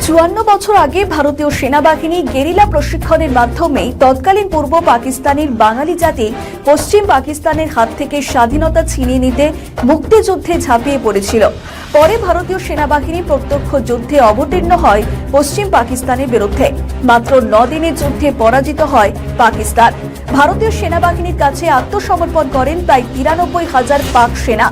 54 বছর আগে ভারতীয় সেনাবাহিনী গেরিলা প্রশিক্ষণের মাধ্যমে তৎকালীন পূর্ব পাকিস্তানের বাঙালি জাতি পশ্চিম পাকিস্তানের হাত থেকে স্বাধীনতা ছিনিয়ে নিতে মুক্তিযুদ্ধে ঝাঁপিয়ে পড়েছিল। পরে ভারতীয় সেনাবাহিনী প্রত্যক্ষ যুদ্ধে অবতীর্ণ হয় পশ্চিম পাকিস্তানের বিরুদ্ধে। মাত্র 9 দিনের যুদ্ধে পরাজিত হয় পাকিস্তান। ভারতীয় সেনাবাহিনীর কাছে আত্মসমর্পণ করেন প্রায় 93,000 পাক সেনা।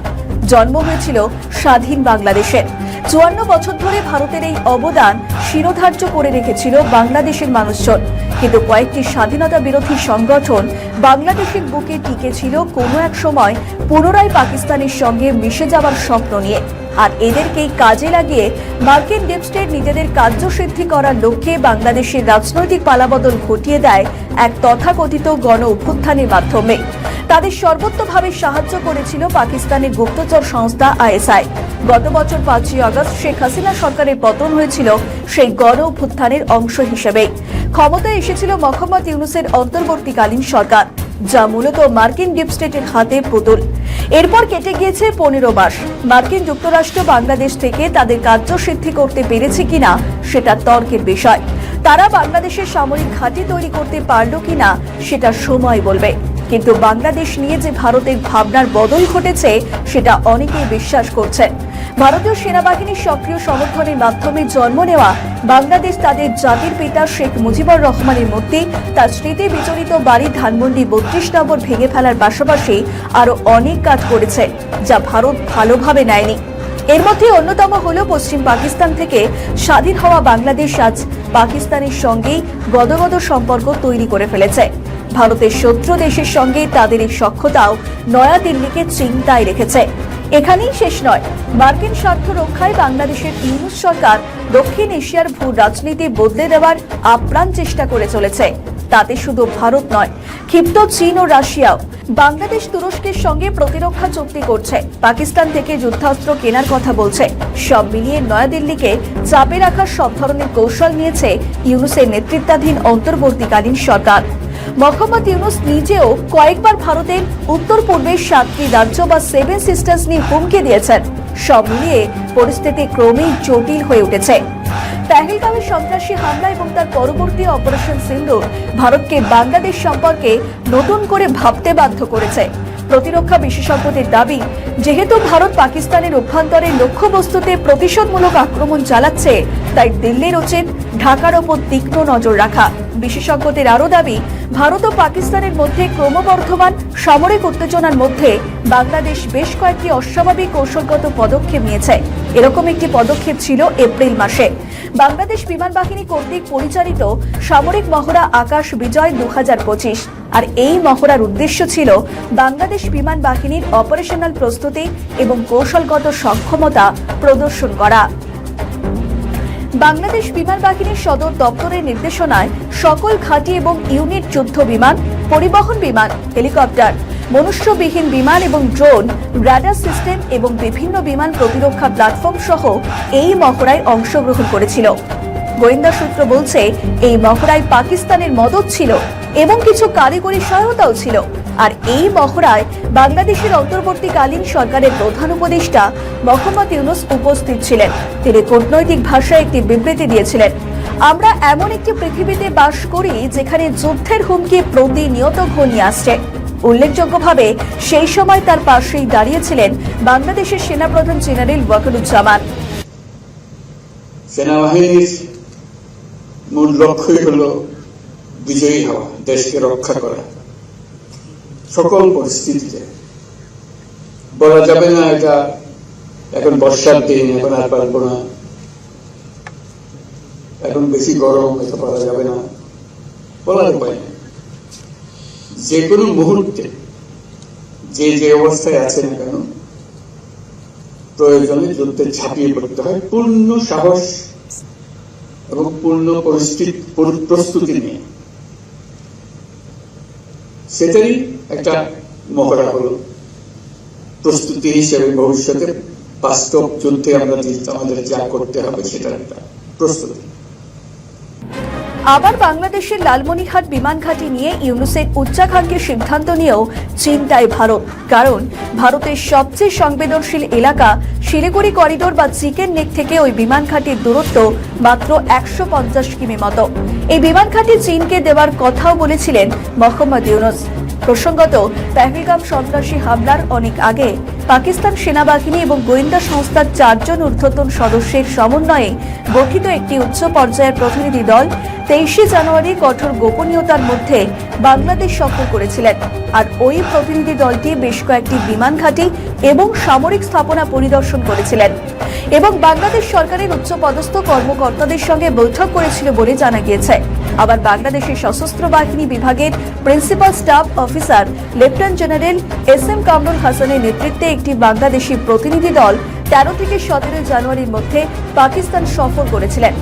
জন্ম হয়েছিল স্বাধীন বাংলাদেশের। 54 বছর ধরে ভারতের এই অবদান শিরোধার্য করে রেখেছিল বাংলাদেশের মানুষজন। কিন্তু কয়েকটি স্বাধীনতা বিরোধী সংগঠন বাংলাদেশের বুকে টিকেছিল কোনো এক সময় পুনরায় পাকিস্তানের সঙ্গে মিশে যাওয়ার স্বপ্ন নিয়ে। আর এদেরকেই কাজে লাগিয়ে মার্কিন ডিপ স্টেট নিজেদের কার্যসিদ্ধি করার লক্ষ্যে বাংলাদেশের রাজনৈতিক পালাবদল ঘটিয়ে দেয় এক তথাকথিত গণ অভ্যুত্থানের মাধ্যমে। তাদের সর্বোচ্চভাবে সাহায্য করেছিল পাকিস্তানের গুপ্তচর সংস্থা আইএসআই। গত বছর 5ই আগস্ট শেখ হাসিনা সরকারের পতন হয়েছিল সেই গণ অভ্যুত্থানের অংশ হিসেবে। ক্ষমতায় এসেছিল মোহাম্মদ ইউনূসের অন্তর্বর্তীকালীন সরকার, যা মূলত মার্কিন ডিপ স্টেটের হাতে পুতুল। এরপর কেটে গিয়েছে 15 মাস। মার্কিন যুক্তরাষ্ট্র বাংলাদেশ থেকে তাদের কার্যসিদ্ধি করতে পেরেছে কিনা সেটা তর্কের বিষয়। তারা বাংলাদেশের সামরিক ঘাঁটি তৈরি করতে পারল কিনা সেটা সময় বলবে। কিন্তু বাংলাদেশ নিয়ে যে ভারতের ভাবনার বদল ঘটেছে সেটা অনেকেই বিশ্বাস করছেন। ভারতীয় সেনাবাহিনীর সক্রিয় সমর্থনের মাধ্যমে জন্ম নেওয়া বাংলাদেশ তাদের জাতির পিতা শেখ মুজিবুর রহমানের মূর্তি, তার স্মৃতি বিজড়িত বাড়ি ধানমন্ডি 32 নম্বর ভেঙে ফেলার পাশাপাশি আরো অনেক কাজ করেছে যা ভারত ভালোভাবে নেয়নি। এর মধ্যে অন্যতম হলো পশ্চিম পাকিস্তান থেকে স্বাধীন হওয়া বাংলাদেশ আজ পাকিস্তানের সঙ্গেই গদগদ সম্পর্ক তৈরি করে ফেলেছে। ভারতের শত্রু দেশের সঙ্গে তাদের এই সখ্যতাও নয়াদিল্লিকে চিন্তায় রেখেছে। এখানেই শেষ নয়, মার্কিন স্বার্থ রক্ষায় বাংলাদেশের ইউনূস সরকার দক্ষিণ এশিয়ার ভূ রাজনীতি বদলে দেওয়ার আপ্রাণ চেষ্টা করে চলেছে। তাতে শুধু ভারত নয়, ক্ষিপ্ত চীন ও রাশিয়াও। বাংলাদেশ তুরস্কের সঙ্গে প্রতিরক্ষা চুক্তি করছে, পাকিস্তান থেকে যুদ্ধাস্ত্র কেনার কথা বলছে। সব মিলিয়ে নয়াদিল্লিকে চাপে রাখার সব ধরনের কৌশল নিয়েছে ইউনূসের নেতৃত্বাধীন অন্তর্বর্তীকালীন সরকার। মোহাম্মদ ইউনূস নিজেও কয়েকবার ভারতের উত্তর পূর্বের 7টি রাজ্য বা 7 সিস্টার্স নিয়ে হুমকি দিয়েছেন। সব মিলিয়ে পরিস্থিতি ক্রমেই জটিল হয়ে উঠেছে। পেহেলগাঁওয়ে সন্ত্রাসী হামলা এবং তার পরবর্তী অপারেশন সিন্দুর ভারতকে বাংলাদেশ সম্পর্কে নতুন করে ভাবতে বাধ্য করেছে। প্রতিরক্ষা বিশেষজ্ঞদের দাবি, যেহেতু ভারত পাকিস্তানের অভ্যন্তরে লক্ষ্যবস্তুতে প্রতিশোধমূলক আক্রমণ চালাচ্ছে, তাই দিল্লির উচিত ঢাকার ওপর তীক্ষ্ণ নজর রাখা। বিশেষজ্ঞদের আরও দাবি, ভারত ও পাকিস্তানের মধ্যে ক্রমবর্ধমান সামরিক উত্তেজনার মধ্যে বাংলাদেশ বেশ কয়েকটি অস্বাভাবিক কৌশলগত পদক্ষেপ নিয়েছে। এরকম একটি পদক্ষেপ ছিল এপ্রিল মাসে বাংলাদেশ বিমান বাহিনী কর্তৃক পরিচালিত সামরিক মহড়া আকাশ বিজয় 2025। আর এই মহড়ার উদ্দেশ্য ছিল বাংলাদেশ বিমান বাহিনীর অপারেশনাল প্রস্তুতি এবং কৌশলগত সক্ষমতা প্রদর্শন করা। বাংলাদেশ বিমান বাহিনীর সদর দপ্তরের নির্দেশনায় সকল ঘাঁটি এবং ইউনিট যুদ্ধ বিমান, পরিবহন বিমান, হেলিকপ্টার, মনুষ্যবিহীন বিমান এবং ড্রোন, রাডার সিস্টেম এবং বিভিন্ন বিমান প্রতিরক্ষা প্ল্যাটফর্ম সহ এই মহড়ায় অংশগ্রহণ করেছিল। গোয়েন্দা সূত্র বলছে, এই মহড়ায় পাকিস্তানের মদত ছিল এবং কিছু কারিগরি সহায়তাও ছিল। আর এই মহড়ায় বাংলাদেশের অন্তর্বর্তীকালীন সরকারের প্রধান উপদেষ্টা মোহাম্মদ ইউনূস উপস্থিত ছিলেন। তিনি কূটনৈতিক ভাষায় একটি বিবৃতি দিয়েছিলেন, আমরা এমন একটি পৃথিবীতে বাস করি যেখানে যুদ্ধের হুমকি প্রতিনিয়ত ঘনিয়ে আসছে। উল্লেখযোগ্যভাবে সেই সময় তার পাশেই দাঁড়িয়েছিলেন বাংলাদেশের সেনাপ্রধান জেনারেল ওয়াকারুজ্জামান। সেনাবাহিনীর মূল লক্ষ্যই হল বিজয়ী হওয়া, দেশকে রক্ষা করা সকল পরিস্থিতিতে। বলা যাবে না এটা এখন বর্ষার দিন, এখন আর পারবো না, এখন বেশি গরম, এটা বলা যাবে না, বলার উপায় নেই। যে কোনো মুহূর্তে যে যে অবস্থায় আছে না কেন, প্রয়োজনে যুদ্ধে ঝাঁপিয়ে পড়তে হয় পূর্ণ সাহস এবং পূর্ণ প্রস্তুতি নিয়ে। সেটাই একটা মহড়া হলো প্রস্তুতি হিসেবে ভবিষ্যতে বাস্তব যুদ্ধে আমরা আমাদের যা করতে হবে সেটার একটা প্রস্তুতি। আবার বাংলাদেশের লালমনিরহাট বিমান ঘাঁটি নিয়ে ইউনুসের উচ্চাকাঙ্ক্ষীর সিদ্ধান্ত নিয়েও চিন্তায় ভারত। কারণ ভারতের সবচেয়ে সংবেদনশীল এলাকা শিলিগুড়ি করিডোর বা চিকেন নেক থেকে ওই বিমান ঘাঁটির দূরত্ব মাত্র 150 কিমি মতো। এই বিমান ঘাঁটি চীনকে দেওয়ার কথাও বলেছিলেন মোহাম্মদ ইউনুস। প্রসঙ্গত, পেহেলগাম সন্ত্রাসী হামলার অনেক আগে পাকিস্তান সেনাবাহিনী এবং গোয়েন্দা সংস্থার 4 জন ঊর্ধ্বতন সদস্যের সমন্বয়ে গঠিত একটি উচ্চ পর্যায়ের প্রতিনিধি দল 23 জানুয়ারি কঠোর গোপনীয়তার মধ্যে বাংলাদেশ সফর করেছিলেন। আর ওই প্রতিনিধি দলটি বেশ কয়েকটি বিমান ঘাঁটি এবং সামরিক স্থাপনা পরিদর্শন করেছিলেন এবং বাংলাদেশ সরকারের উচ্চপদস্থ কর্মকর্তাদের সঙ্গে বৈঠক করেছিল বলে জানা গিয়েছে। আবার বাংলাদেশের সশস্ত্র বাহিনী বিভাগের principal staff officer lieutenant general SM Kamrul হাসানের নেতৃত্বে একটি বাংলাদেশি প্রতিনিধি দল 13 থেকে 17 জানুয়ারির মধ্যে পাকিস্তান সফর করেছিলেন।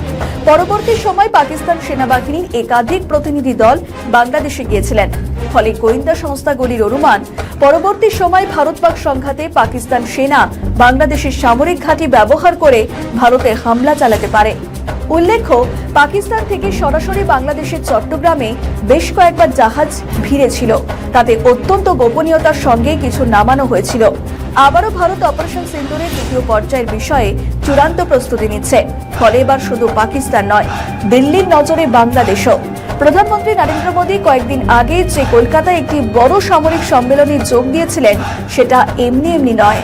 পরবর্তী সময় পাকিস্তান সেনাবাহিনীর একাধিক প্রতিনিধি দল বাংলাদেশে গিয়েছিলেন। ফলে গোয়েন্দা সংস্থাগুলির অনুমান, পরবর্তী সময় ভারত-পাক সংঘাতে পাকিস্তান সেনা বাংলাদেশের সামরিক ঘাঁটি ব্যবহার করে ভারতে হামলা চালাতে পারে। উল্লেখ্য, পাকিস্তান থেকে সরাসরি বাংলাদেশের চট্টগ্রামে বেশ কয়েকবার জাহাজ ভিড়েছিল। তাতে অত্যন্ত গোপনীয়তার সঙ্গে কিছু নামানো হয়েছিল। আবারও ভারত অপারেশন সিন্দুরের দ্বিতীয় পর্যায়ের বিষয়ে চূড়ান্ত প্রস্তুতি নিচ্ছে। ফলে এবার শুধু পাকিস্তান নয়, দিল্লির নজরে বাংলাদেশও। প্রধানমন্ত্রী নরেন্দ্র মোদী কয়েকদিন আগে যে কলকাতায় একটি বড় সামরিক সম্মেলনে যোগ দিয়েছিলেন, সেটা এমনি এমনি নয়।